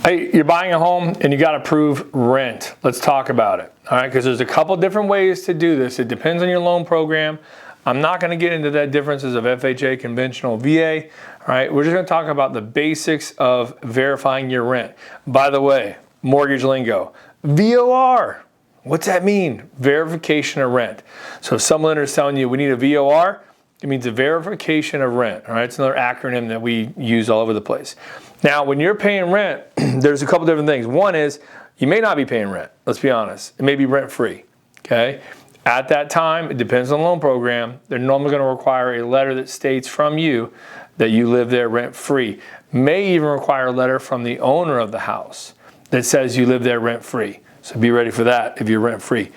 Hey, you're buying a home and you got to prove rent. Let's talk about it. All right, because there's a couple different ways to do this. It depends on your loan program. I'm not going to get into that differences of FHA, conventional, VA. All right, we're just going to talk about the basics of verifying your rent. By the way, mortgage lingo, VOR. What's that mean? Verification of rent. So if some lender is telling you we need a VOR, it means a verification of rent. All right, it's another acronym that we use all over the place. Now, when you're paying rent, there's a couple different things. One is you may not be paying rent. Let's be honest. It may be rent-free, okay? At that time, it depends on the loan program. They're normally going to require a letter that states from you that you live there rent-free. May even require a letter from the owner of the house that says you live there rent-free. So be ready for that if you're rent-free.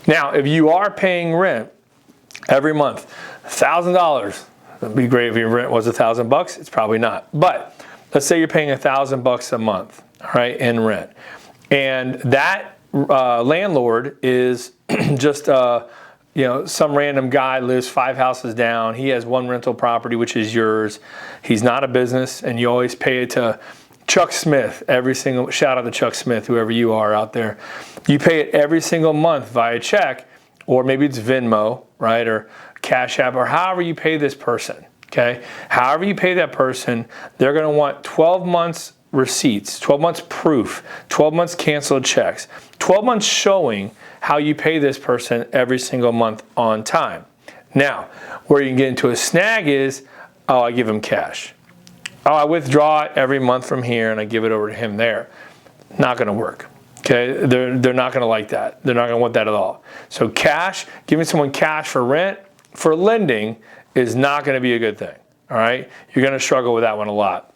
Now, if you are paying rent every month, $1,000, it'd be great if your rent was $1,000. It's probably not. But let's say you're paying $1,000 a month, all right, in rent. And that landlord is just, some random guy lives 5 houses down. He has one rental property, which is yours. He's not a business, and you always pay it to Chuck Smith, shout out to Chuck Smith, whoever you are out there. You pay it every single month via check, or maybe it's Venmo, right, or Cash App, or however you pay this person, okay? However you pay that person, they're gonna want 12 months receipts, 12 months proof, 12 months canceled checks, 12 months showing how you pay this person every single month on time. Now, where you can get into a snag is, oh, I give him cash. Oh, I withdraw it every month from here and I give it over to him there. Not gonna work, okay? They're not gonna like that. They're not gonna want that at all. So cash, giving someone cash for rent, for lending, is not gonna be a good thing, all right? You're gonna struggle with that one a lot.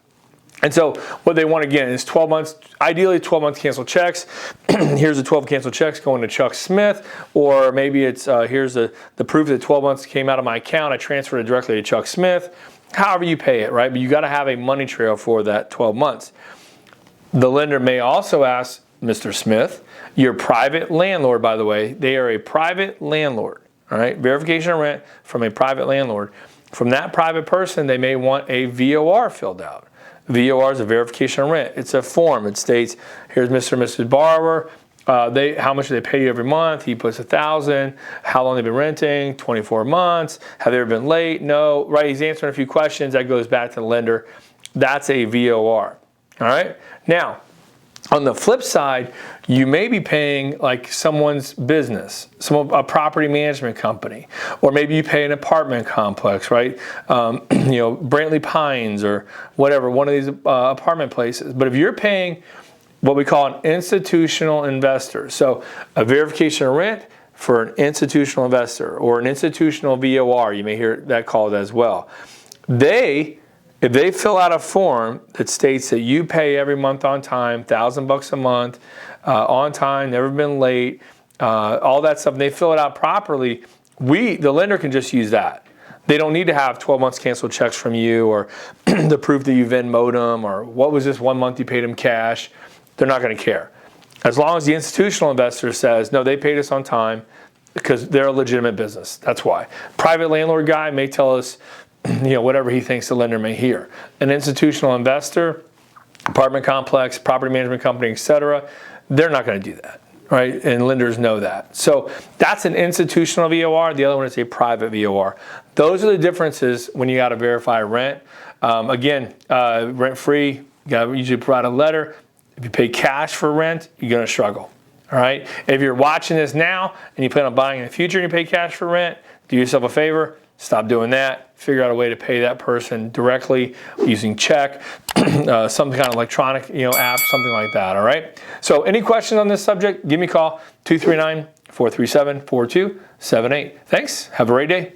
And so what they want, again, is 12 months, ideally 12 months canceled checks. Here's the 12 canceled checks going to Chuck Smith, or maybe it's here's the proof that 12 months came out of my account, I transferred it directly to Chuck Smith. However you pay it, right? But you got to have a money trail for that 12 months. The lender may also ask Mr. Smith, your private landlord, by the way, they are a private landlord, all right? Verification of rent from a private landlord. From that private person, they may want a VOR filled out. VOR is a verification of rent. It's a form. It states, here's Mr. and Mrs. Borrower. How much do they pay you every month? He puts $1,000. How long they've been renting? 24 months. Have they ever been late? No. Right? He's answering a few questions. That goes back to the lender. That's a VOR. All right. Now, on the flip side, you may be paying like someone's business, a property management company, or maybe you pay an apartment complex, right? Brantley Pines or whatever, one of these apartment places. But if you're paying what we call an institutional investor, so a verification of rent for an institutional investor or an institutional VOR, you may hear that called as well. If they fill out a form that states that you pay every month on time, $1,000 a month, on time, never been late, all that stuff, and they fill it out properly, the lender can just use that. They don't need to have 12 months canceled checks from you, or the proof that you Venmo'd them, or what was this 1 month you paid them cash. They're not going to care. As long as the institutional investor says, no, they paid us on time, because they're a legitimate business. That's why. Private landlord guy may tell us, whatever he thinks the lender may hear. An institutional investor, apartment complex, property management company, etc., they're not going to do that, right? And lenders know that. So that's an institutional VOR. The other one is a private VOR. Those are the differences when you got to verify rent. Rent-free, you got to usually provide a letter. If you pay cash for rent, you're going to struggle, all right? If you're watching this now and you plan on buying in the future and you pay cash for rent, do yourself a favor. Stop doing that. Figure out a way to pay that person directly using check, some kind of electronic, app, something like that, all right? So any questions on this subject, give me a call, 239-437-4278. Thanks. Have a great day.